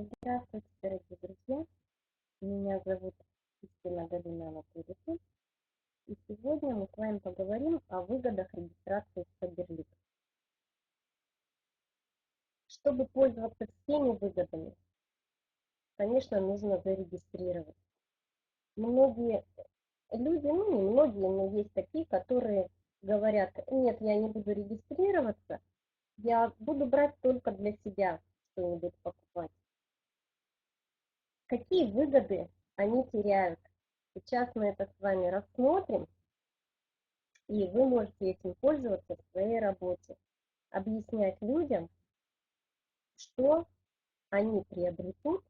Здравствуйте, дорогие друзья! Меня зовут Кристина Галина Анатольевна, и сегодня мы с вами поговорим о выгодах регистрации в Фаберлик. Чтобы пользоваться всеми выгодами, конечно, нужно зарегистрироваться. Многие люди, ну не многие, но есть такие, которые говорят: нет, я не буду регистрироваться, я буду брать только для себя что-нибудь покупать. Какие выгоды они теряют? Сейчас мы это с вами рассмотрим, и вы можете этим пользоваться в своей работе, объяснять людям, что они приобретут,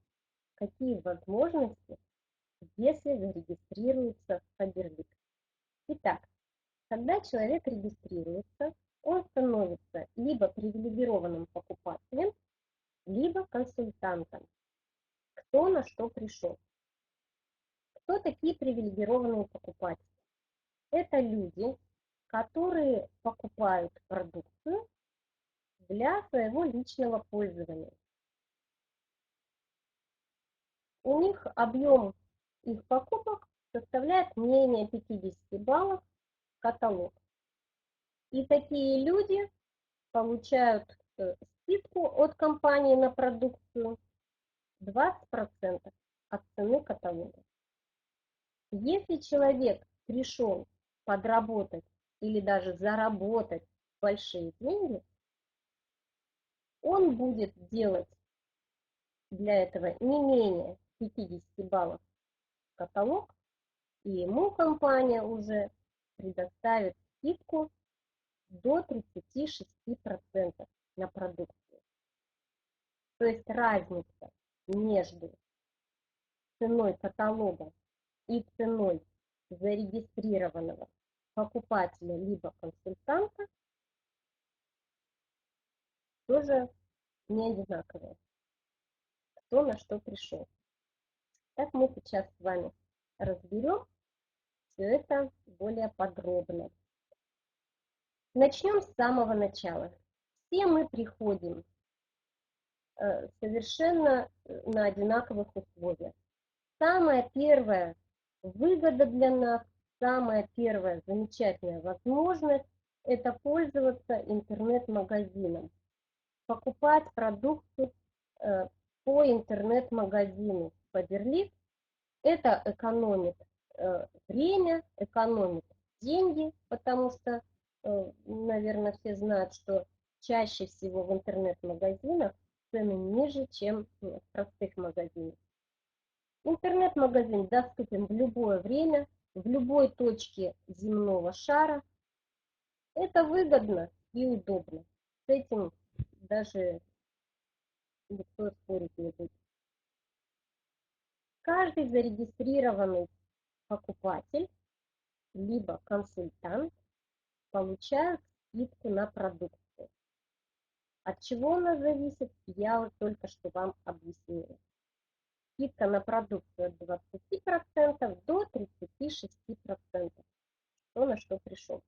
какие возможности, если зарегистрируются в Фаберлик. Итак, когда человек регистрируется, он становится либо привилегированным покупателем, либо консультантом. Кто на что пришел? Кто такие привилегированные покупатели? Это люди, которые покупают продукцию для своего личного пользования. У них объем их покупок составляет менее 50 баллов в каталог. И такие люди получают скидку от компании на продукцию 20% от цены каталога. Если человек пришел подработать или даже заработать большие деньги, он будет делать для этого не менее 50 баллов в каталог, и ему компания уже предоставит скидку до 36% на продукцию. То есть разница между ценой каталога и ценой зарегистрированного покупателя либо консультанта тоже не одинаковая. Кто на что пришел. Так мы сейчас с вами разберем все это более подробно. Начнем с самого начала. Все мы приходим совершенно на одинаковых условиях. Самая первая выгода для нас, самая первая замечательная возможность – это пользоваться интернет-магазином. Покупать продукцию по интернет-магазину Фаберлик. Это экономит время, экономит деньги, потому что, наверное, все знают, что чаще всего в интернет-магазинах цены ниже, чем в простых магазинах. Интернет-магазин доступен в любое время, в любой точке земного шара. Это выгодно и удобно. С этим даже никто спорить не будет. Каждый зарегистрированный покупатель либо консультант получают скидку на продукцию. От чего она зависит, я вот только что вам объяснила. Скидка на продукцию от 20% до 36%. Кто на что пришел.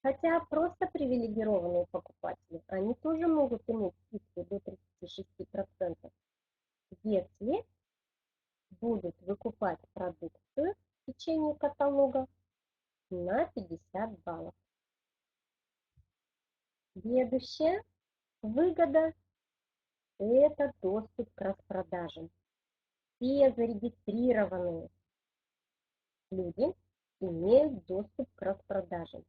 Хотя просто привилегированные покупатели, они тоже могут иметь скидку до 36%, если будут выкупать продукцию в течение каталога на 50 баллов. Следующая выгода – это доступ к распродажам. Все зарегистрированные люди имеют доступ к распродажам.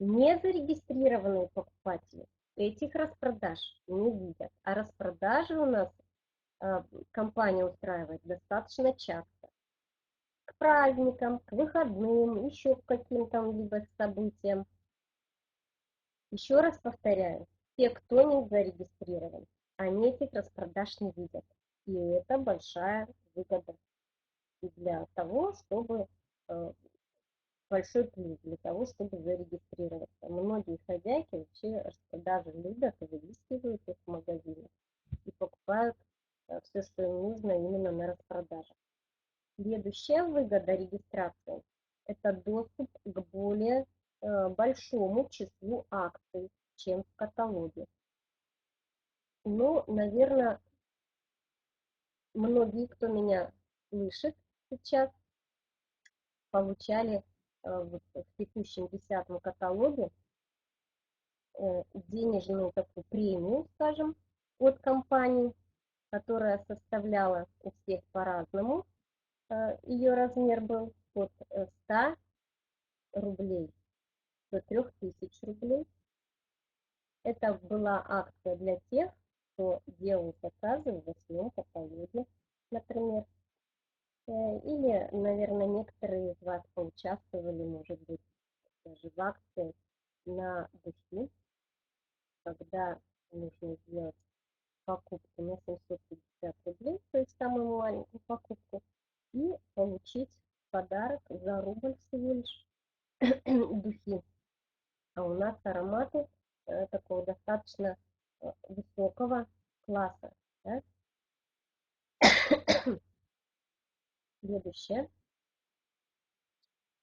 Незарегистрированные покупатели этих распродаж не видят. А распродажи у нас компания устраивает достаточно часто. К праздникам, к выходным, еще к каким-то либо событиям. Еще раз повторяю, те, кто не зарегистрирован, они этих распродаж не видят. И это большая выгода для того, чтобы большой плюс для того, чтобы зарегистрироваться. Многие хозяйки вообще распродажи любят и выискивают их в магазинах и покупают все, что им нужно именно на распродажах. Следующая выгода регистрации – это доступ к более большому числу акций, чем в каталоге. Ну, наверное, многие, кто меня слышит сейчас, получали вот в текущем 10-м каталоге денежную такую премию, скажем, от компании, которая составляла у всех по-разному. Ее размер был от 100 рублей до 3000 рублей. Это была акция для тех, кто делал заказы в 8-м каталоге, например. Или, наверное, некоторые из вас поучаствовали, может быть, даже в акции на духи, когда нужно сделать покупку на 750 рублей, то есть самую маленькую покупку, и получить подарок за рубль всего лишь духи. А у нас ароматы такого достаточно высокого класса. Да? Следующее.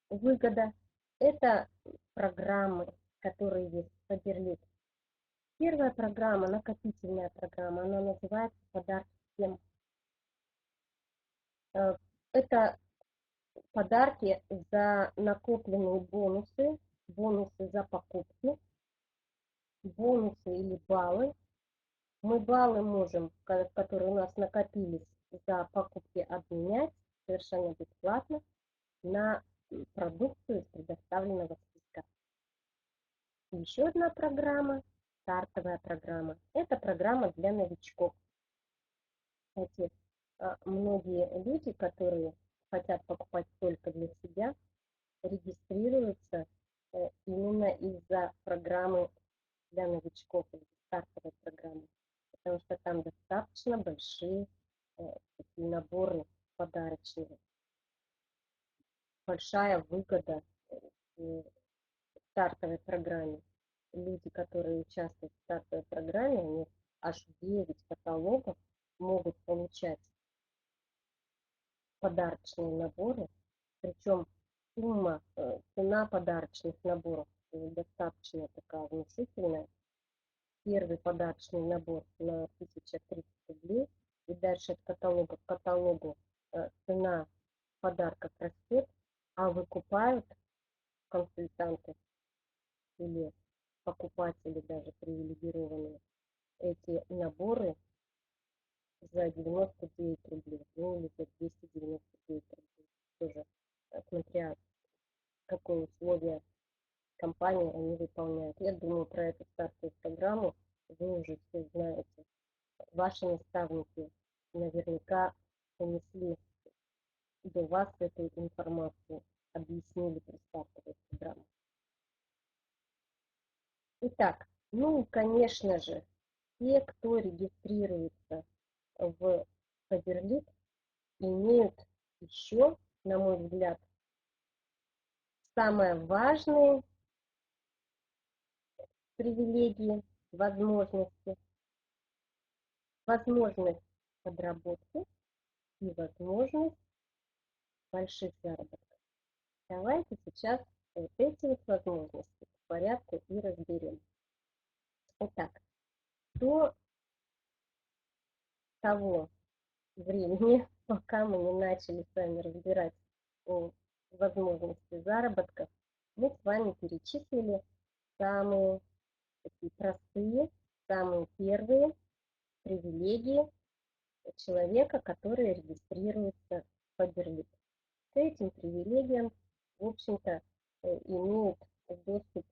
Выгода. Это программы, которые есть в Фаберлик. Первая программа, накопительная программа, она называется «Подарки всем». Это подарки за накопленные бонусы, бонусы за покупки, бонусы или баллы. Мы баллы можем, которые у нас накопились за покупки, обменять совершенно бесплатно на продукцию из предоставленного списка. Еще одна программа, стартовая программа. Это программа для новичков. Кстати, многие люди, которые хотят покупать только для себя, регистрируются именно из-за программы для новичков, из стартовой программы. Потому что там достаточно большие такие наборы подарочные. Большая выгода в стартовой программе. Люди, которые участвуют в стартовой программе, они аж 9 каталогов могут получать подарочные наборы. Причем сумма, цена подарочных наборов достаточно такая внушительная. Первый подарочный набор на 1030 рублей. И дальше от каталога к каталогу цена подарков растет, а выкупают консультанты или покупатели даже привилегированные эти наборы за 99 рублей, ну или за 299 рублей. Тоже смотря какое условие компании они выполняют. Я думаю, про эту стартовую программу вы уже все знаете. Ваши наставники наверняка понесли до вас эту информацию, объяснили про стартовую программу. Итак, ну, конечно же, те, кто регистрируется в Фаберлик, имеют еще, на мой взгляд, самые важные привилегии, возможности. Возможность подработки и возможность больших заработков. Давайте сейчас вот эти вот возможности по порядку и разберем. Итак, до того времени, пока мы не начали с вами разбирать возможности заработков, мы с вами перечислили самые такие простые, самые первые привилегии человека, который регистрируется в Фаберлик. К этим привилегиям, в общем-то, имеют доступ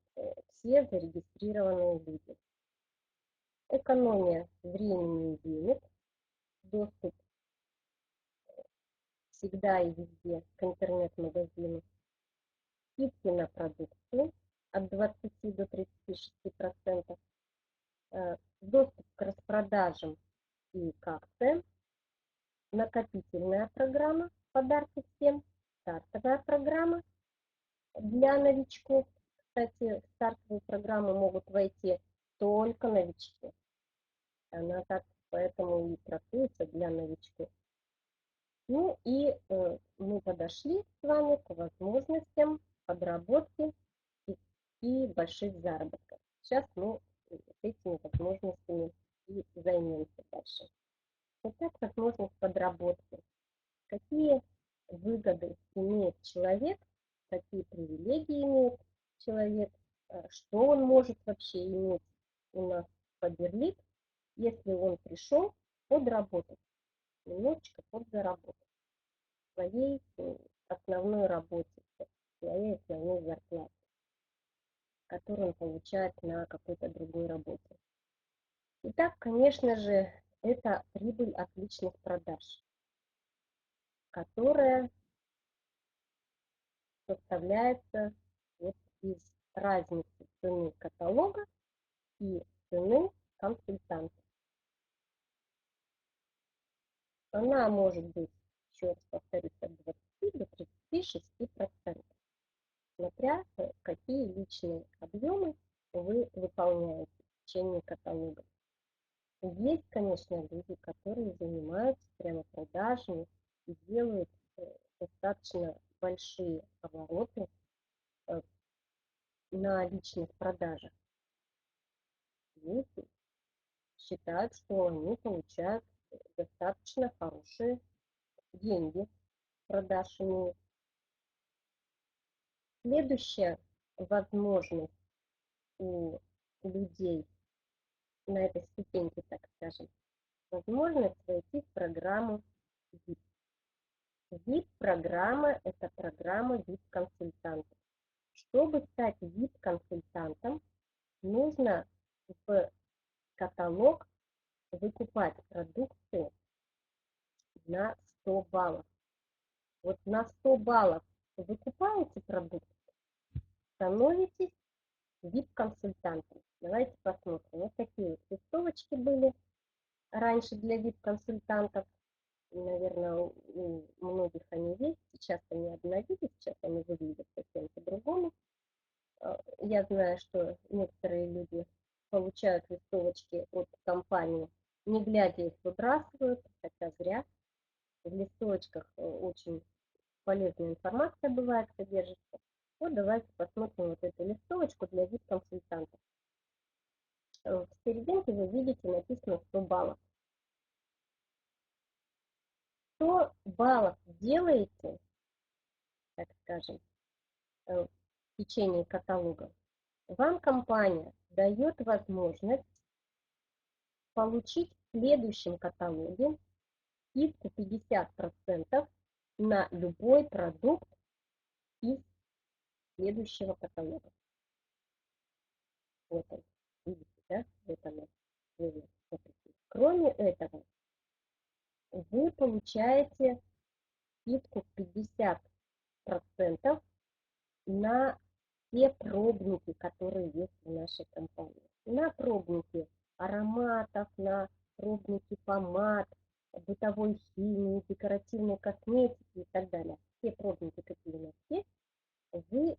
все зарегистрированные люди. Экономия времени и денег, доступ всегда и везде к интернет-магазину, скидки на продукцию от 20 до 36%, доступ к распродажам и к акциям, накопительная программа «Подарки всем», стартовая программа для новичков. Кстати, в стартовую программу могут войти только новички. Она так поэтому и трактуется для новичков. Ну и мы подошли с вами к возможностям подработки и больших заработков. Сейчас мы этими возможностями и займемся дальше. Итак, возможность подработки. Какие выгоды имеет человек, какие привилегии имеет человек, что он может вообще иметь у нас в Фаберлик, если он пришел подработать, немножечко подзаработать своей основной работе, своей основной зарплате, которую он получает на какой-то другой работе. Итак, конечно же, это прибыль от личных продаж, которая составляется вот из разницы цены каталога и цены консультанта. Она может быть, еще раз повторюсь, от 20 до 36%, смотря какие личные объемы вы выполняете в течение каталога. Есть, конечно, люди, которые занимаются прямо продажами и делают достаточно большие обороты на личных продажах. Есть, считают, что они получают достаточно хорошие деньги продаж имеют. Следующая возможность у людей на этой ступеньке, так скажем, возможность войти в программу VIP. VIP-программа – это программа VIP-консультантов. Чтобы стать VIP-консультантом, нужно в каталог выкупать продукцию на 100 баллов. Вот на 100 баллов выкупаете продукцию, становитесь VIP-консультантом. Давайте посмотрим. Вот такие вот листовочки были раньше для VIP-консультантов. Наверное, у многих они есть. Сейчас они обновились, сейчас они выглядят совсем по-другому. Я знаю, что некоторые люди получают листовочки от компании, не глядя их выбрасывают, хотя зря. В листовочках очень полезная информация бывает содержится. Вот давайте посмотрим вот эту листовочку для VIP-консультантов. В серединке вы видите написано 100 баллов. 100 баллов делаете, так скажем, в течение каталога, вам компания дает возможность получить в следующем каталоге скидку 50% на любой продукт из следующего каталога. Вот он, видите, да? Вот она. Кроме этого, вы получаете скидку 50% на все пробники, которые есть в нашей компании. На пробники ароматов, на пробники помад, бытовой химии, декоративной косметики и так далее. Все пробники, какие у нас есть, вы,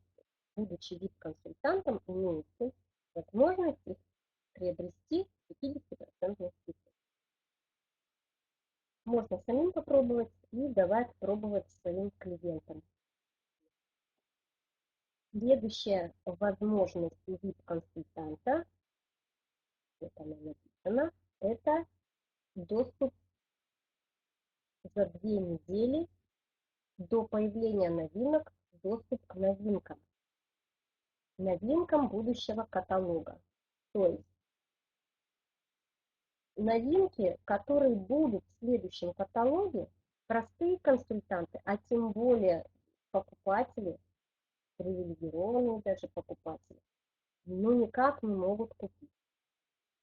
будучи VIP-консультантом, имеете возможность их приобрести 50% скидкой. Можно самим попробовать и давать пробовать своим клиентам. Следующая возможность у VIP-консультанта, вот она написана, это доступ за 2 недели до появления новинок, доступ к новинкам будущего каталога. То есть новинки, которые будут в следующем каталоге, простые консультанты, а тем более покупатели, привилегированные даже покупатели, ну никак не могут купить.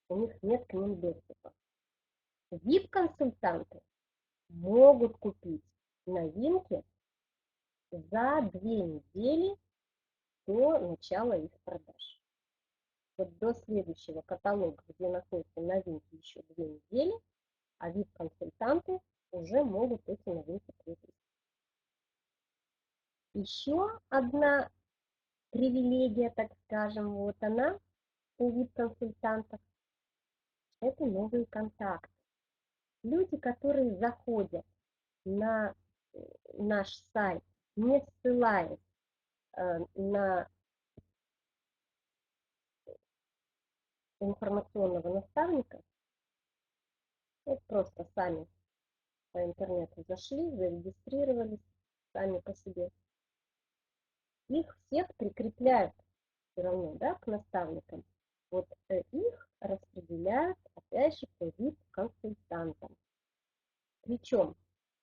У них нет к ним доступа. VIP-консультанты могут купить новинки за 2 недели до начала их продаж. Вот до следующего каталога, где находятся новинки, еще 2 недели, а VIP-консультанты уже могут эти новинки приобрести. Еще одна привилегия, так скажем, вот она у VIP-консультантов, это новые контакты. Люди, которые заходят на наш сайт, не ссылаясь на информационного наставника, Вот просто сами по интернету зашли, зарегистрировались сами по себе. Их всех прикрепляют все равно, да, к наставникам. Вот их распределяют, опять же, по VIP-консультантам. Причем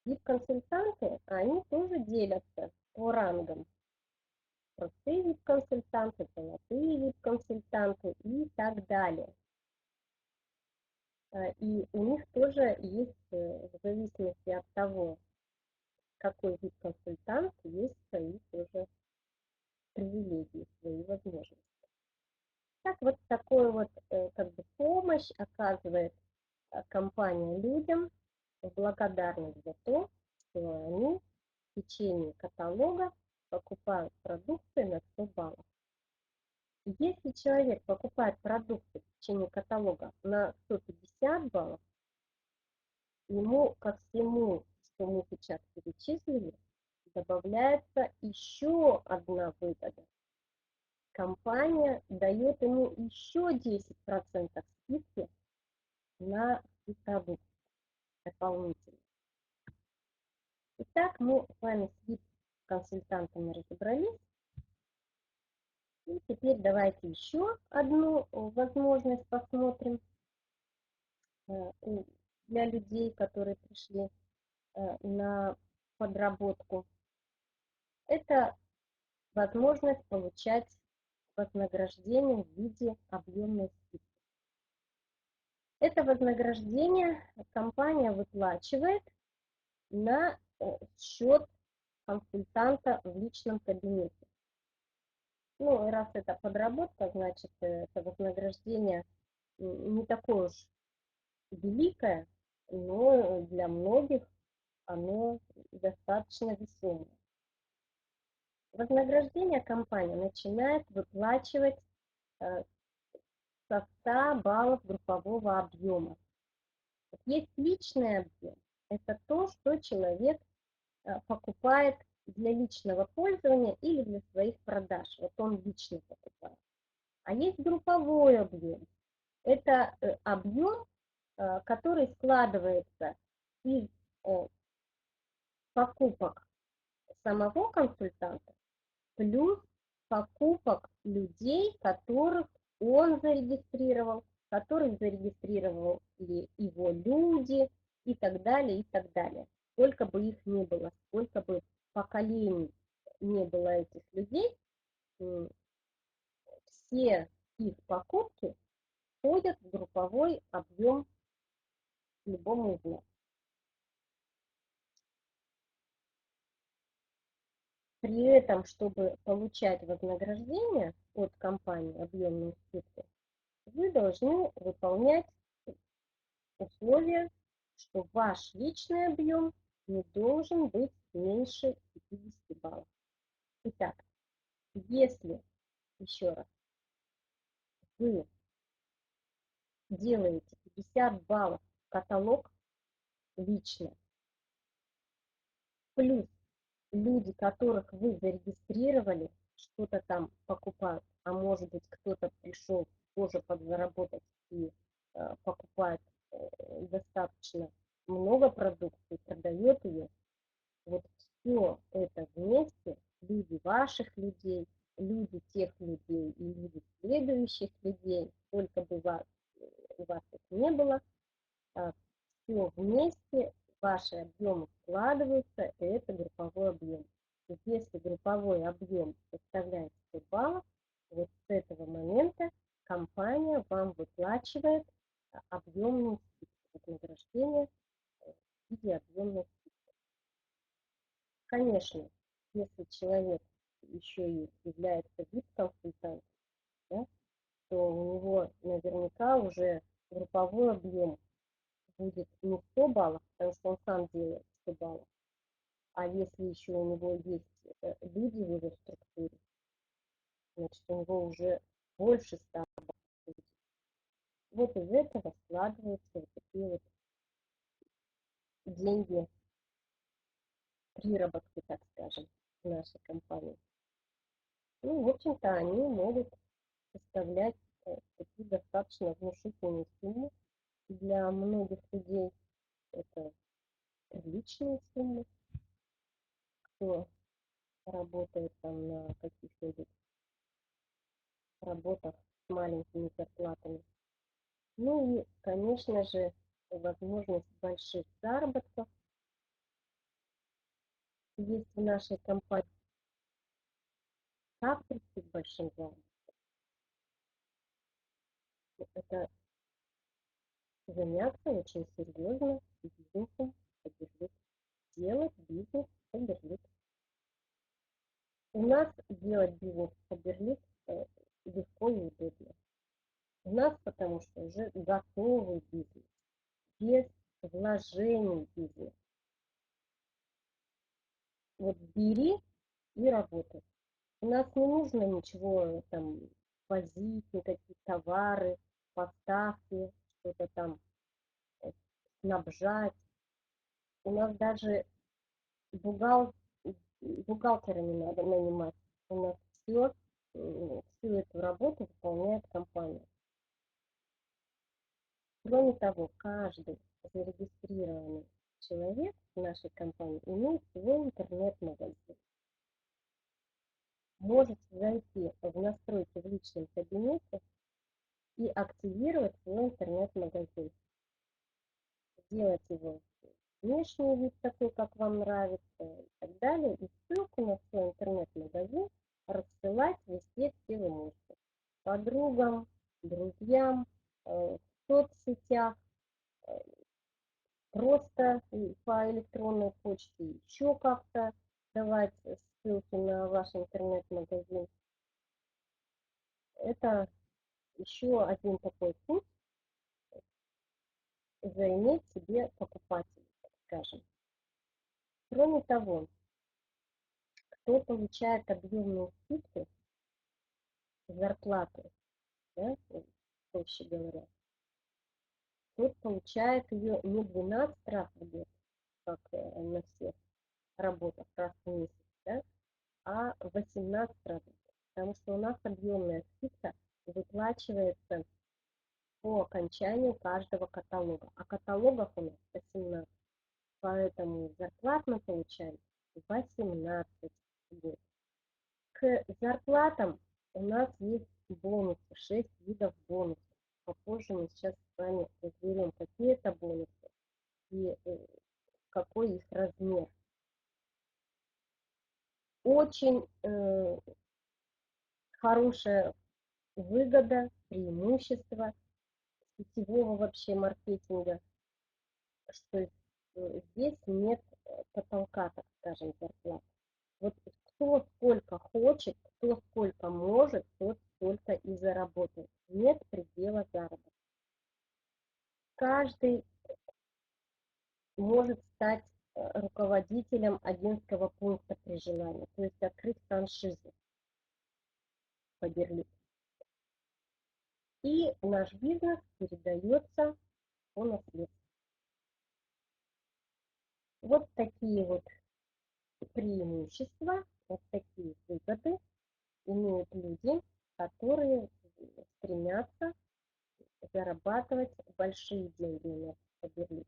VIP-консультанты, они тоже делятся по рангам. Простые VIP-консультанты, золотые VIP-консультанты и так далее. И у них тоже есть, в зависимости от того, какой VIP-консультант, есть свои тоже привилегии, свои возможности. Так вот такую вот как бы помощь оказывает компания людям в благодарность за то, что они в течение каталога покупают продукты на 100 баллов. Если человек покупает продукты в течение каталога на 150 баллов, ему ко всему, что мы сейчас перечислили, добавляется еще одна выгода. Компания дает ему еще 10% скидки на продукт дополнительно. Итак, мы с вами с VIP-консультантами разобрались. И теперь давайте еще одну возможность посмотрим для людей, которые пришли на подработку. Это возможность получать вознаграждение в виде объемной скидки. Это вознаграждение компания выплачивает на счет консультанта в личном кабинете. Ну, раз это подработка, значит, это вознаграждение не такое уж великое, но для многих оно достаточно весомое. Вознаграждение компания начинает выплачивать со 100 баллов группового объема. Есть личный объем. Это то, что человек покупает для личного пользования или для своих продаж. Вот он лично покупает. А есть групповой объем. Это объем, который складывается из покупок самого консультанта плюс покупок людей, которых он зарегистрировал, которых зарегистрировали его люди и так далее, и так далее. Сколько бы их ни было, сколько бы поколений не было этих людей, все их покупки входят в групповой объем любому из нас. При этом, чтобы получать вознаграждение от компании объемную скидку, вы должны выполнять условия, что ваш личный объем не должен быть меньше 50 баллов. Итак, если, еще раз, вы делаете 50 баллов в каталог лично, плюс люди, которых вы зарегистрировали, что-то там покупают, а может быть кто-то пришел тоже подзаработать и покупает достаточно много продукции, продает ее, вот все это вместе, люди ваших людей, люди тех людей и люди следующих людей, сколько бы у вас их не было, все вместе, ваши объемы складываются, и это групповой объем. И если групповой объем составляет 100 баллов, вот с этого момента компания вам выплачивает объемную скидку, вознаграждение в виде объемной скидки. Конечно, если человек еще и является VIP-консультантом, да, то у него наверняка уже групповой объем будет не 100 баллов, потому что он сам делает 100 баллов, а если еще у него есть люди в его структуре, значит, у него уже больше 100 баллов будет. Вот из этого складываются вот такие вот деньги, приработки, так скажем, в нашей компании. Ну, в общем-то, они могут составлять такие достаточно внушительные суммы. Для многих людей это приличные суммы, кто работает там на каких-нибудь работах с маленькими зарплатами. Ну и, конечно же, возможность больших заработков есть в нашей компании. Как прийти к большим заработкам? Это заняться очень серьезно бизнесом, Фаберлик. Делать бизнес Фаберлик. У нас делать бизнес Фаберлик легко и удобно. У нас потому что уже готовый бизнес, без вложений в бизнес. Вот бери и работай. У нас не нужно ничего там возить, никакие товары, поставки, что-то там снабжать. У нас даже бухгалтера не надо нанимать. У нас всю эту работу выполняет компания. Кроме того, каждый зарегистрированный человек в нашей компании имеет свой интернет-магазин. Можете зайти в настройки в личном кабинете и активировать свой интернет-магазин. Сделать его внешний вид такой, как вам нравится, и так далее. И ссылку на свой интернет-магазин рассылать везде, где вы можете. Подругам, друзьям, в соцсетях, просто по электронной почте, еще как-то давать ссылки на ваш интернет-магазин. Это еще один такой путь заиметь себе покупателей, так скажем. Кроме того, кто получает объемные скидки зарплаты, да, проще говоря, тот получает ее не 12 раз в год, как на всех работах раз в месяц, да, а 18 раз в год. Потому что у нас объемная скидка выплачивается по окончанию каждого каталога. А каталогов у нас 18. Поэтому зарплат мы получаем 18 в год. К зарплатам у нас есть бонусы, 6 видов бонусов. Попозже мы сейчас с вами разберем, какие это бонусы и какой их размер. Очень хорошая выгода, преимущество сетевого вообще маркетинга, что здесь нет потолка, так скажем, зарплат. Вот кто сколько хочет, кто сколько может, тот столько и заработает. Нет предела заработка. Каждый может стать руководителем агентского пункта при желании, то есть открыть франшизу Фаберлик. И наш бизнес передается по наследству. Вот такие вот преимущества, вот такие выгоды имеют люди, которые стремятся зарабатывать большие деньги на Фаберлик.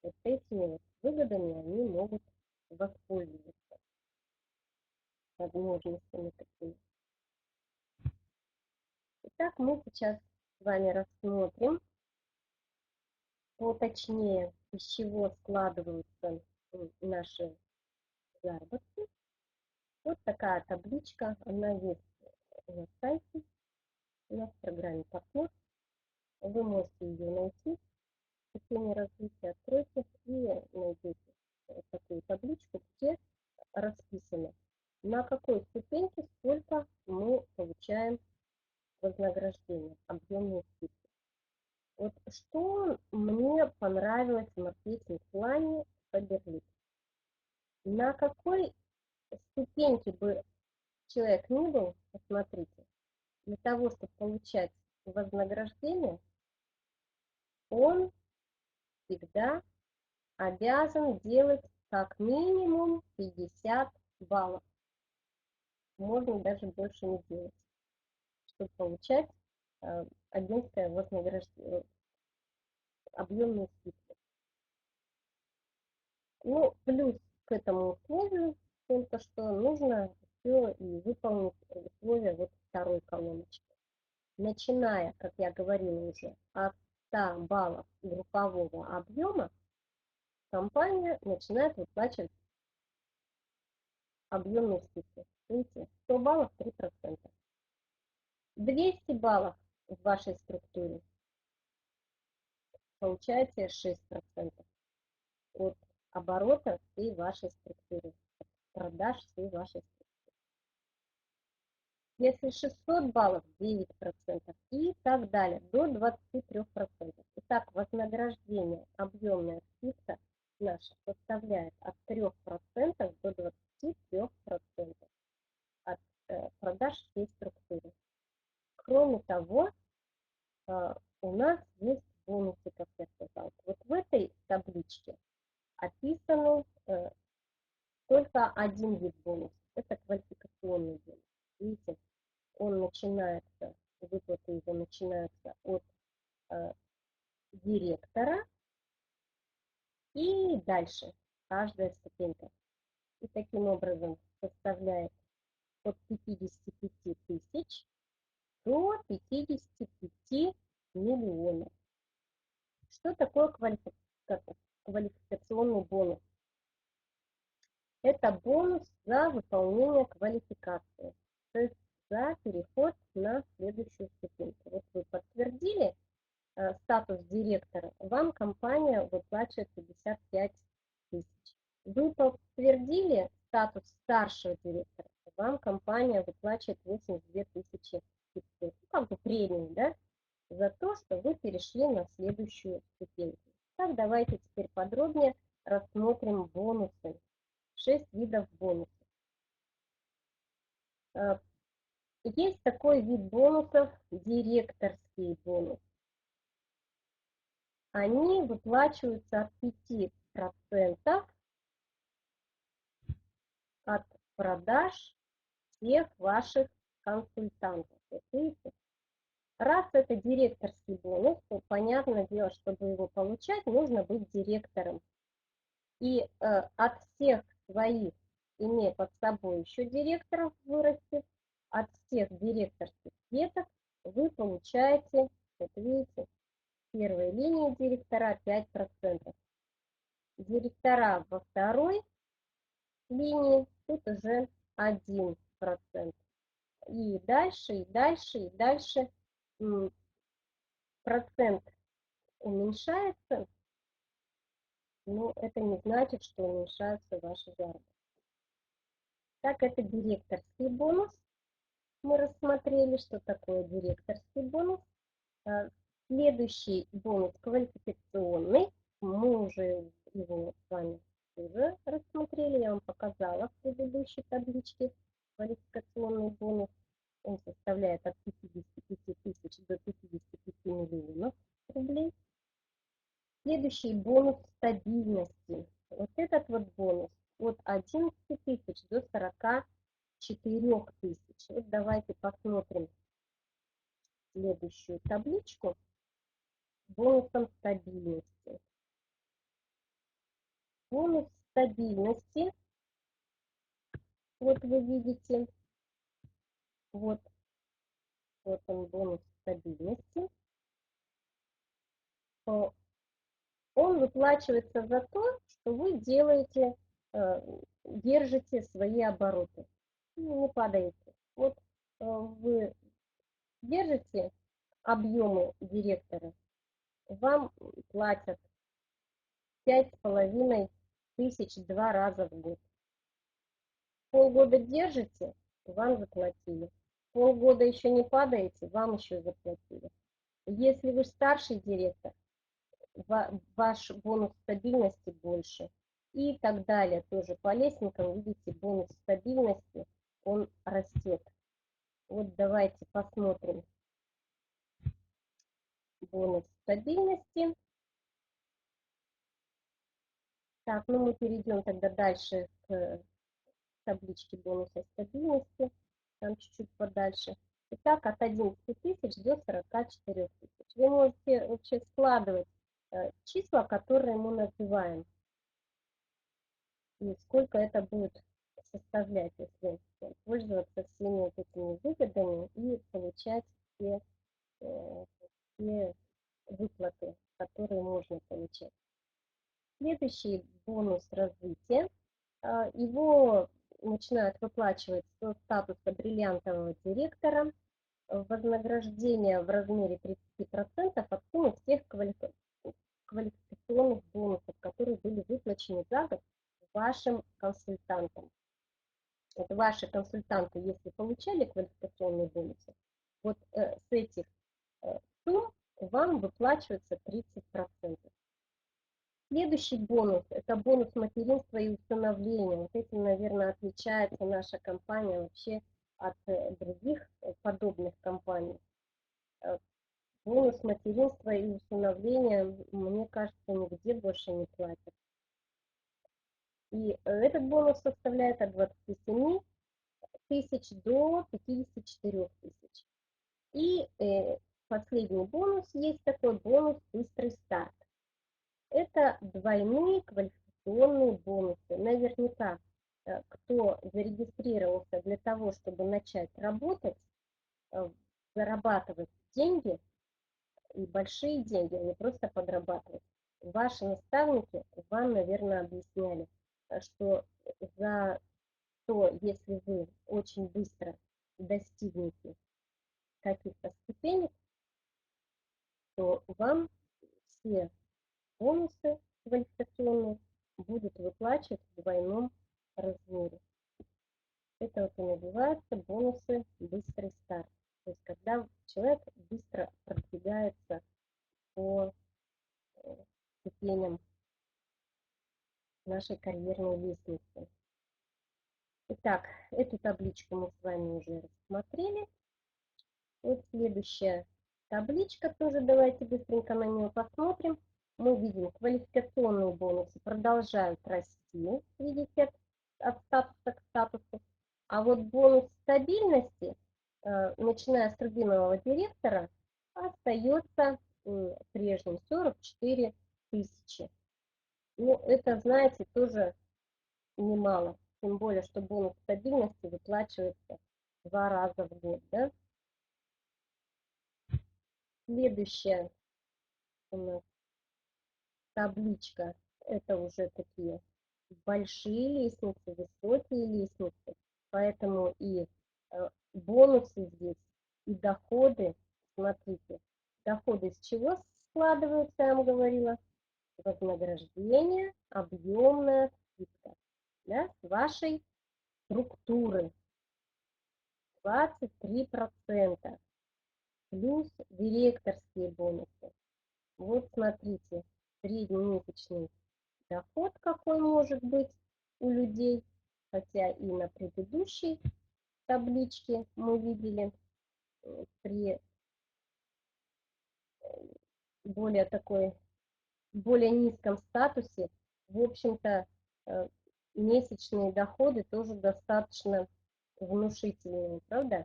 Вот этими вот выгодами они могут воспользоваться, возможностями такими. Итак, мы сейчас с вами рассмотрим поточнее, из чего складываются наши заработки. Вот такая табличка, она есть на сайте, у нас в программе «Партнер». Вы можете ее найти в системе развития, откройте и найдете такую табличку, где расписано, на какой ступеньке сколько мы получаем вознаграждение, объемные скидки. Вот что мне понравилось в маркетинг-плане Фаберлик. На какой ступеньке бы человек ни был, посмотрите, для того, чтобы получать вознаграждение, он всегда обязан делать как минимум 50 баллов. Можно даже больше не делать, чтобы получать агентское вознаграждение, объемную скидку. Ну, плюс к этому условию только что нужно все и выполнить условия вот второй колоночки. Начиная, как я говорила уже, от 100 баллов группового объема, компания начинает выплачивать объемную скидку. Видите, 100 баллов 3%. 200 баллов в вашей структуре получаете 6% от оборота всей вашей структуры, от продаж всей вашей структуры. Если 600 баллов, 9% и так далее, до 23%. Итак, вознаграждение, объемная скидка наша составляет от 3% до 23% от продаж всей структуры. Кроме того, у нас есть бонусы, как я сказала. Вот в этой табличке описаны только один вид бонуса. Это квалификационный бонус. Видите, он начинается, выплаты его начинаются от директора и дальше каждая ступенька. И таким образом составляет от 55 тысяч до 55 миллионов. Что такое квалификационный бонус? Это бонус за выполнение квалификации, то есть за переход на следующую ступеньку. Вот вы подтвердили статус директора, вам компания выплачивает 55 тысяч. Вы подтвердили статус старшего директора, вам компания выплачивает 82 тысячи 500. Ну, как бы премию, да, за то, что вы перешли на следующую ступеньку. Так, давайте теперь подробнее рассмотрим бонусы. 6 видов бонусов. Есть такой вид бонусов, директорские бонусы. Они выплачиваются от 5% от продаж всех ваших консультантов. Вот видите? Раз это директорский бонус, то понятное дело, чтобы его получать, нужно быть директором. И от всех своих, имея под собой еще директоров, вырастет, от всех директорских веток вы получаете, вот видите, в первой линии директора 5%. Директора во второй линии тут уже 1%. И дальше, и дальше, и дальше процент уменьшается, но это не значит, что уменьшаются ваши заработки. Так, это директорский бонус. Мы рассмотрели, что такое директорский бонус. Следующий бонус квалификационный. Мы уже его с вами уже рассмотрели. Я вам показала в предыдущей табличке квалификационный бонус. Он составляет от 55 тысяч до 55 миллионов рублей. Следующий бонус стабильности. Вот этот вот бонус от 11 тысяч до 44 тысяч. Вот давайте посмотрим следующую табличку с бонусом стабильности. Бонус стабильности, вот вы видите, вот он бонус стабильности. Он выплачивается за то, что вы делаете, держите свои обороты, не падаете. Вот вы держите объемы директора, вам платят 5,5 тысяч 2 раза в год. Полгода держите, вам заплатили. Полгода еще не падаете, вам еще заплатили. Если вы старший директор, ваш бонус стабильности больше. И так далее. Тоже по лестникам, видите, бонус стабильности, он растет. Вот давайте посмотрим бонус стабильности. Так, ну мы перейдем тогда дальше к табличке бонуса стабильности. Там чуть-чуть подальше. Итак, от 11 тысяч до 44 тысяч. Вы можете вообще складывать числа, которые мы называем, и сколько это будет составлять, если пользоваться всеми вот этими выгодами и получать все, все выплаты, которые можно получать. Следующий бонус развития. Его начинают выплачивать со статуса бриллиантового директора. Вознаграждение в размере 30% от суммы всех квалификационных бонусов, которые были выплачены за год вашим консультантам. Вот ваши консультанты, если получали квалификационные бонусы, вот с этих сумм вам выплачивается 30%. Следующий бонус – это бонус материнства и усыновления. Вот этим, наверное, отличается наша компания вообще от других подобных компаний. Бонус материнства и усыновления, мне кажется, нигде больше не платят. И этот бонус составляет от 27 тысяч до 54 тысяч. И последний бонус, есть такой бонус «Быстрый старт». Это двойные квалификационные бонусы. Наверняка, кто зарегистрировался для того, чтобы начать работать, зарабатывать деньги, и большие деньги, а не просто подрабатывать. Ваши наставники вам, наверное, объясняли, что за то, если вы очень быстро достигнете каких-то ступенек, то вам все бонусы квалификационные будут выплачивать в двойном размере. Это вот и называется бонусы «Быстрый старт». То есть когда человек быстро продвигается по ступеням нашей карьерной лестницы. Итак, эту табличку мы с вами уже рассмотрели. Вот следующая табличка, тоже давайте быстренько на нее посмотрим. Мы видим, квалификационные бонусы продолжают расти, видите, от статуса к статусу. А вот бонус стабильности, начиная с рубинового директора, остается прежним, 44 тысячи. Ну, это, знаете, тоже немало. Тем более, что бонус стабильности выплачивается 2 раза в год. Да? Следующая у нас табличка. Это уже такие большие лестницы, высокие лестницы. Поэтому и бонусы здесь, и доходы. Смотрите, доходы из чего складываются, я вам говорила. Вознаграждение, объемная скидка. Да, с вашей структуры 23%, плюс директорские бонусы. Вот смотрите, среднемесячный доход какой может быть у людей, хотя и на предыдущей табличке мы видели при более низком статусе, в общем-то, месячные доходы тоже достаточно внушительные, правда?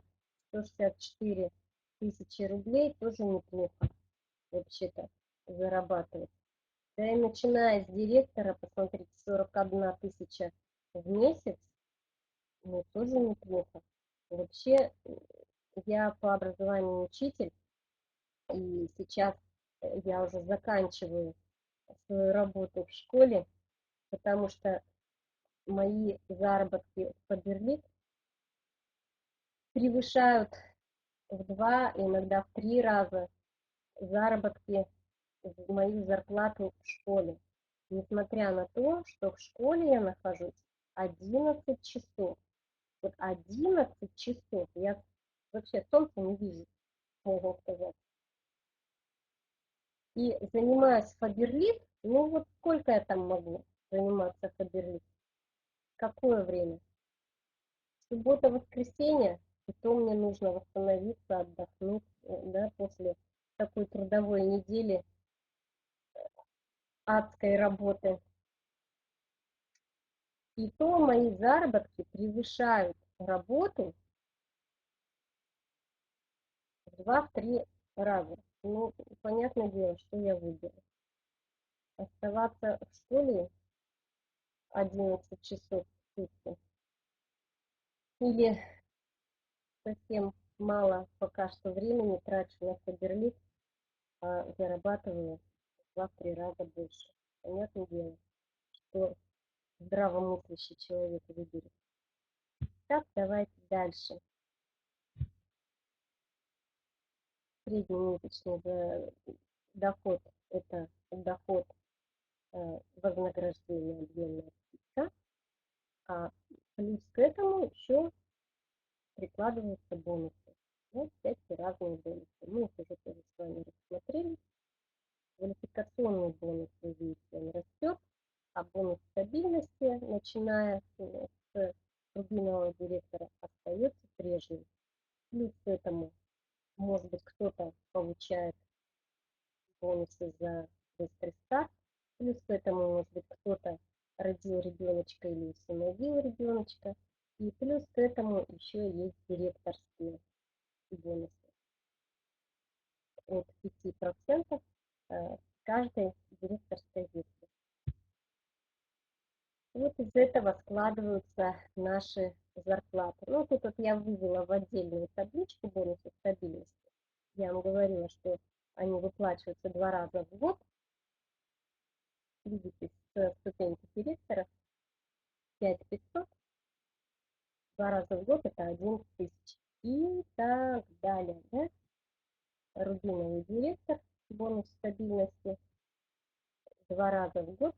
164 тысячи рублей тоже неплохо вообще-то зарабатывать. Да и начиная с директора, посмотрите, 41 тысяча в месяц, ну, тоже неплохо. Вообще, я по образованию учитель, и сейчас я уже заканчиваю свою работу в школе, потому что мои заработки в Фаберлик превышают в 2, иногда в 3 раза заработки в мою зарплату в школе. Несмотря на то, что в школе я нахожусь 11 часов. Вот 11 часов я вообще солнца не вижу, можно сказать. И занимаюсь Фаберлик, ну вот сколько я там могу заниматься Фаберлик? Какое время? Суббота, воскресенье, и то мне нужно восстановиться, отдохнуть, да, после такой трудовой недели адской работы. И то мои заработки превышают работу в 2-3 раза. Ну, понятное дело, что я выберу. оставаться в школе 11 часов в сутки? Или совсем мало пока что времени трачу на Фаберлик, а зарабатываю в 2-3 раза больше? Понятное дело, что здравомыслящий человек выберет. Так, давайте дальше. Среднемесячный доход – это доход вознаграждения объемная скидка, а плюс к этому еще прикладываются бонусы. Вот всякие разные бонусы. Мы их уже тоже с вами рассмотрели. Квалификационный бонус, вы видите, он растет, а бонус стабильности, начиная с рубинового директора, остается прежним. Плюс к этому, может быть, кто-то получает бонусы за быстрый старт, плюс к этому, может быть, кто-то родил ребеночка или усыновил ребеночка, и плюс к этому еще есть директорские бонусы от 5% каждой директорской ветви. Вот из этого складываются наши зарплаты. Ну, тут вот я вывела в отдельную табличку бонусы стабильности. Я вам говорила, что они выплачиваются 2 раза в год. Видите, с ступеньки директора 5500, 2 раза в год это 11 тысяч. И так далее. Да? Рубиновый директор, бонус стабильности 2 раза в год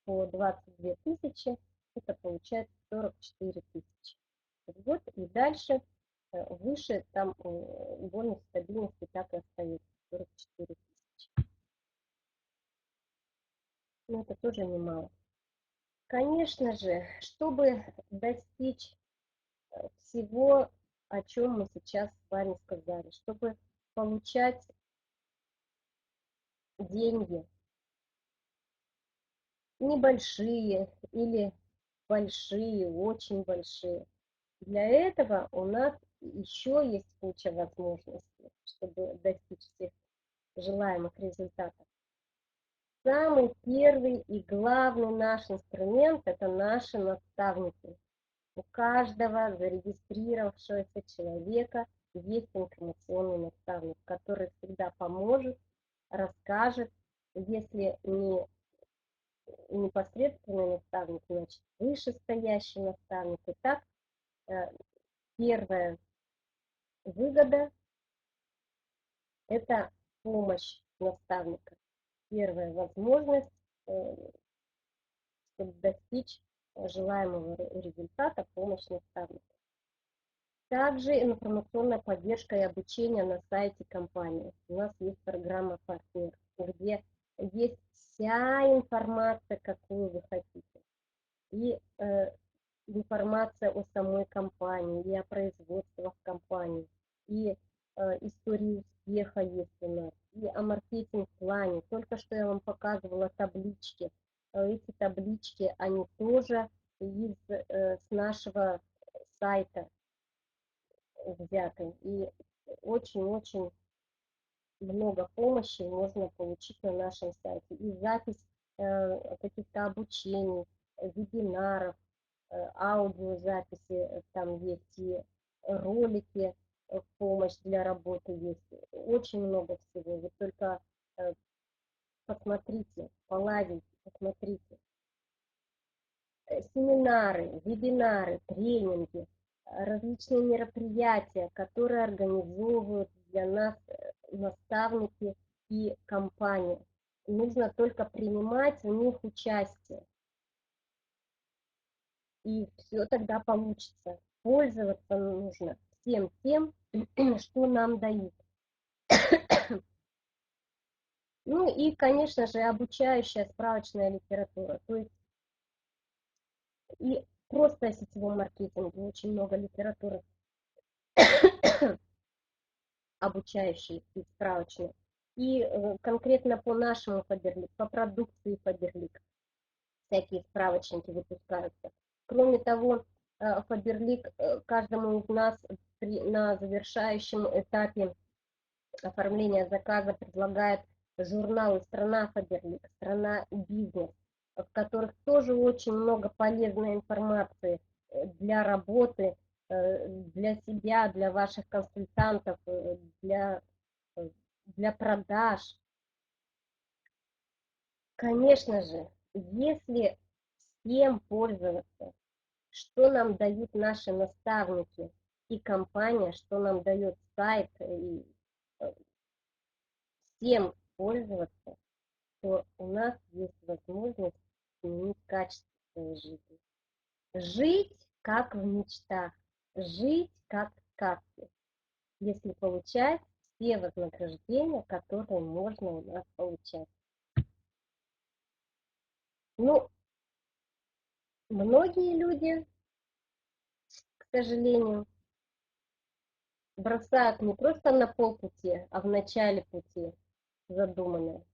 по 22 тысячи, это получается 44 тысячи в год. И дальше выше там бонус стабильности так и остается 44 тысячи. Но это тоже немало. Конечно же, чтобы достичь всего, о чем мы сейчас с вами сказали, чтобы получать деньги, небольшие или большие, очень большие, для этого у нас еще есть куча возможностей, чтобы достичь всех желаемых результатов. Самый первый и главный наш инструмент – это наши наставники. У каждого зарегистрировавшегося человека есть информационный наставник, который всегда поможет, расскажет. Если не непосредственный наставник, значит вышестоящий наставник. Итак, первая выгода – это помощь наставника. Первая возможность, чтобы достичь желаемого результата, помощь наставника. Также информационная поддержка и обучение на сайте компании. У нас есть программа «Партнер», где есть вся информация, какую вы хотите. И информация о самой компании, и о производствах компании, и истории успеха есть у нас, и о маркетинг-плане. Только что я вам показывала таблички. Эти таблички, они тоже с нашего сайта взяты. И очень-очень много помощи можно получить на нашем сайте. И запись каких-то обучений, вебинаров, аудиозаписи там есть, и ролики, помощь для работы есть. Очень много всего. Вы только посмотрите, поладите, посмотрите. Семинары, вебинары, тренинги, различные мероприятия, которые организовывают для нас наставники и компании. Нужно только принимать в них участие. И все тогда получится. Пользоваться нужно всем тем, что нам дают. Ну и, конечно же, обучающая справочная литература. То есть и просто о сетевом маркетинге очень много литературы обучающей и справочной. И конкретно по нашему Фаберлик, по продукции Фаберлик, всякие справочники выпускаются. Кроме того, Фаберлик каждому из нас на завершающем этапе оформления заказа предлагает журналы «Страна Фаберлик», «Страна бизнес», в которых тоже очень много полезной информации для работы, для себя, для ваших консультантов, для, для продаж. Конечно же, если всем пользоваться, что нам дают наши наставники и компания, что нам дает сайт, и всем пользоваться, то у нас есть возможность изменить качество своей жизни. Жить как в мечтах, жить как в сказке, если получать все вознаграждения, которые можно у нас получать. Ну, многие люди, к сожалению, бросают не просто на полпути, а в начале пути задуманное.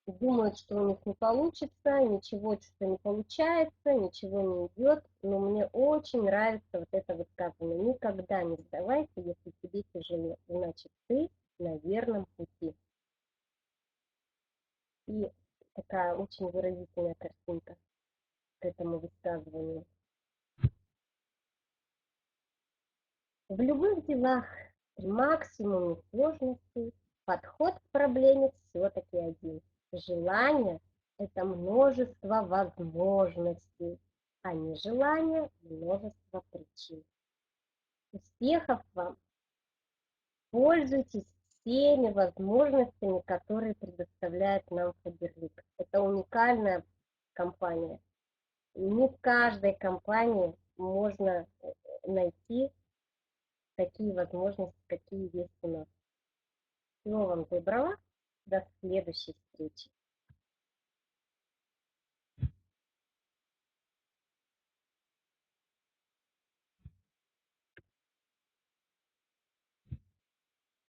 Думают, что у них не получится, ничего что-то не получается, ничего не идет. Но мне очень нравится вот это высказывание. Никогда не сдавайся, если тебе тяжело. Значит, ты на верном пути. И такая очень выразительная картинка к этому высказыванию. В любых делах при максимуме сложностей подход к проблеме все-таки один. Желание– это множество возможностей, а не желание– множество причин. Успехов вам! Пользуйтесь всеми возможностями, которые предоставляет нам Фаберлик. Это уникальная компания. Не в каждой компании можно найти такие возможности, какие есть у нас. Всего вам доброго. До следующей встречи.